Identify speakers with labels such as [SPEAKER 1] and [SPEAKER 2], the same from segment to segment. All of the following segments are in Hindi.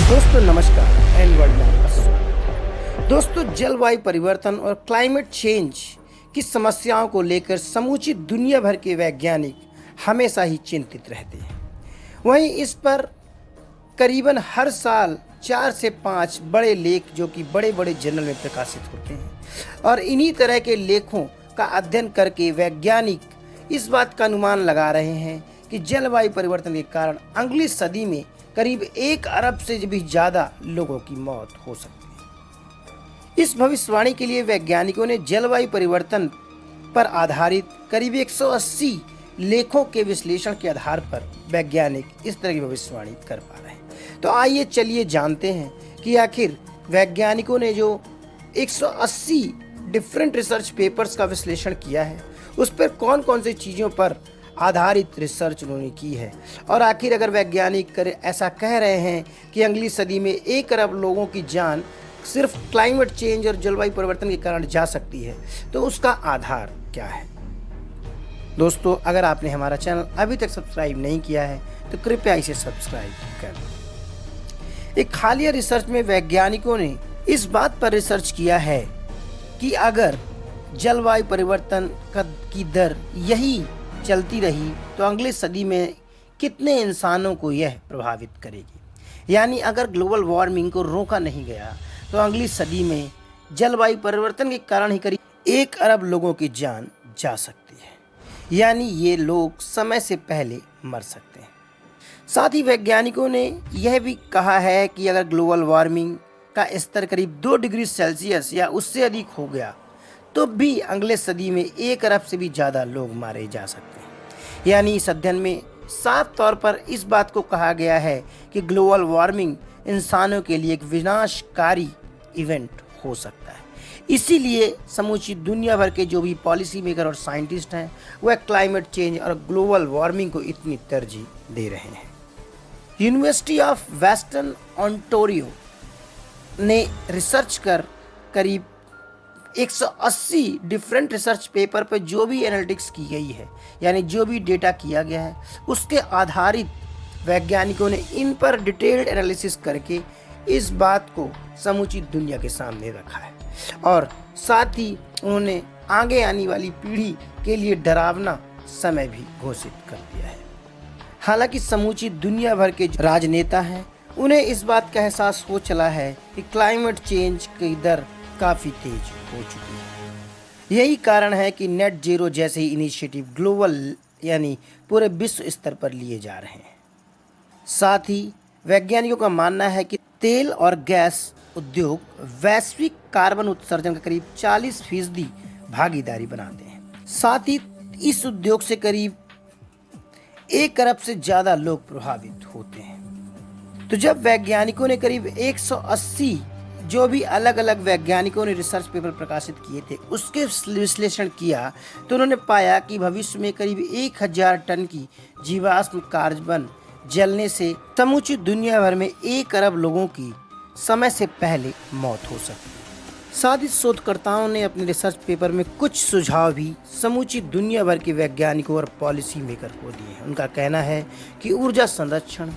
[SPEAKER 1] दोस्तों नमस्कार एंड वर्ल्ड में आपका स्वागत है। दोस्तों जलवायु परिवर्तन और क्लाइमेट चेंज की समस्याओं को लेकर समूची दुनिया भर के वैज्ञानिक हमेशा ही चिंतित रहते हैं। वहीं इस पर करीबन हर साल 4 से 5 बड़े लेख जो कि बड़े बड़े जर्नल में प्रकाशित होते हैं और इन्हीं तरह के लेखों का अध्ययन करके वैज्ञानिक इस बात का अनुमान लगा रहे हैं कि जलवायु परिवर्तन के कारण अगली सदी में करीब 1 अरब से भी ज़्यादा लोगों की मौत हो सकती है। इस भविष्यवाणी के लिए वैज्ञानिकों ने जलवायु परिवर्तन पर आधारित करीब 180 लेखों के विश्लेषण के आधार पर वैज्ञानिक इस तरह की भविष्यवाणी कर पा रहे हैं। तो आइए चलिए जानते हैं कि आखिर वैज्ञानिकों ने जो 180 डिफरेंट रिसर्च पेपर्स का विश्लेषण किया है उस पर कौन कौन सी चीज़ों पर आधारित रिसर्च उन्होंने की है और आखिर अगर वैज्ञानिक ऐसा कह रहे हैं कि अगली सदी में 1 अरब लोगों की जान सिर्फ क्लाइमेट चेंज और जलवायु परिवर्तन के कारण जा सकती है तो उसका आधार क्या है। दोस्तों अगर आपने हमारा चैनल अभी तक सब्सक्राइब नहीं किया है तो कृपया इसे सब्सक्राइब करें। एक हालिया रिसर्च में वैज्ञानिकों ने इस बात पर रिसर्च किया है कि अगर जलवायु परिवर्तन की दर यही चलती रही तो अगली सदी में कितने इंसानों को यह प्रभावित करेगी। यानी अगर ग्लोबल वार्मिंग को रोका नहीं गया तो अगली सदी में जलवायु परिवर्तन के कारण ही करीब 1 अरब लोगों की जान जा सकती है। यानी ये लोग समय से पहले मर सकते हैं। साथ ही वैज्ञानिकों ने यह भी कहा है कि अगर ग्लोबल वार्मिंग का स्तर करीब 2 डिग्री सेल्सियस या उससे अधिक हो गया तो भी अगले सदी में 1 अरब से भी ज़्यादा लोग मारे जा सकते हैं। यानी इस अध्ययन में साफ तौर पर इस बात को कहा गया है कि ग्लोबल वार्मिंग इंसानों के लिए एक विनाशकारी इवेंट हो सकता है। इसीलिए समूची दुनिया भर के जो भी पॉलिसी मेकर और साइंटिस्ट हैं वह क्लाइमेट चेंज और ग्लोबल वार्मिंग को इतनी तरजीह दे रहे हैं। यूनिवर्सिटी ऑफ वेस्टर्न ओंटारियो ने रिसर्च कर करीब 180 डिफरेंट रिसर्च पेपर पर जो भी एनालिटिक्स की गई है यानी जो भी डेटा किया गया है उसके आधारित वैज्ञानिकों ने इन पर डिटेल्ड एनालिसिस करके इस बात को समूची दुनिया के सामने रखा है और साथ ही उन्होंने आगे आने वाली पीढ़ी के लिए डरावना समय भी घोषित कर दिया है। हालांकि समूची दुनिया भर के राजनेता हैं उन्हें इस बात का एहसास हो चला है कि क्लाइमेट चेंज की दर काफ़ी तेज हो चुकी है। यही कारण है कि नेट जीरो जैसे ही इनिशिएटिव ग्लोबल यानी पूरे विश्व स्तर पर लिए जा रहे हैं। साथ ही वैज्ञानिकों का मानना है कि तेल और गैस उद्योग वैश्विक कार्बन उत्सर्जन का करीब 40% भागीदारी बनाते हैं। साथ ही इस उद्योग से करीब 1 अरब से ज़्यादा लोग प्रभावित होते हैं। तो जब वैज्ञानिकों ने करीब 180 जो भी अलग अलग वैज्ञानिकों ने रिसर्च पेपर प्रकाशित किए थे उसके विश्लेषण किया तो उन्होंने पाया कि भविष्य में करीब 1000 टन की जीवाश्म कार्बन जलने से समूची दुनिया भर में 1 अरब लोगों की समय से पहले मौत हो सकती है। साथ ही शोधकर्ताओं ने अपने रिसर्च पेपर में कुछ सुझाव भी समूची दुनिया भर के वैज्ञानिकों और पॉलिसी मेकर को दिए हैं। उनका कहना है कि ऊर्जा संरक्षण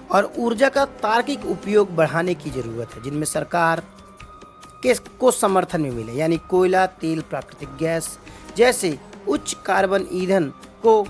[SPEAKER 1] और ऊर्जा का तार्किक उपयोग बढ़ाने की ज़रूरत है जिनमें सरकार को समर्थन में मिले यानी कोयला, तेल, प्राकृतिक गैस जैसे उच्च कार्बन ईंधन को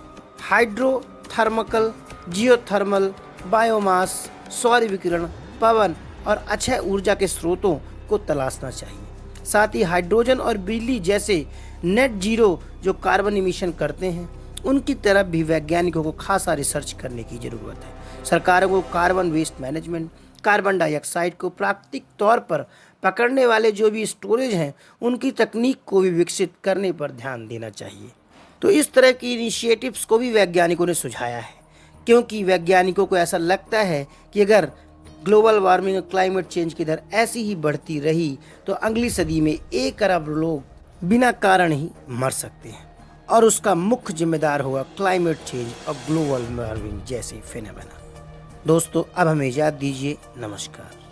[SPEAKER 1] हाइड्रोथर्मल, जियोथर्मल, बायोमास, सौर विकिरण, पवन और अक्षय ऊर्जा के स्रोतों को तलाशना चाहिए। साथ ही हाइड्रोजन और बिजली जैसे नेट जीरो जो कार्बन इमिशन करते हैं उनकी तरफ भी वैज्ञानिकों को खासा रिसर्च करने की ज़रूरत है। सरकारों को carbon waste management, carbon dioxide को प्राकृतिक तौर पर पकड़ने वाले जो भी स्टोरेज हैं उनकी तकनीक को भी विकसित करने पर ध्यान देना चाहिए। तो इस तरह की इनिशिएटिव्स को भी वैज्ञानिकों ने सुझाया है क्योंकि वैज्ञानिकों को ऐसा लगता है कि अगर ग्लोबल वार्मिंग और क्लाइमेट चेंज की दर ऐसी ही बढ़ती रही तो अगली सदी में 1 अरब लोग बिना कारण ही मर सकते हैं और उसका मुख्य जिम्मेदार होगा क्लाइमेट चेंज और ग्लोबल वार्मिंग जैसे फिनोमेना। दोस्तों अब हमें इजाज़त दीजिए। नमस्कार।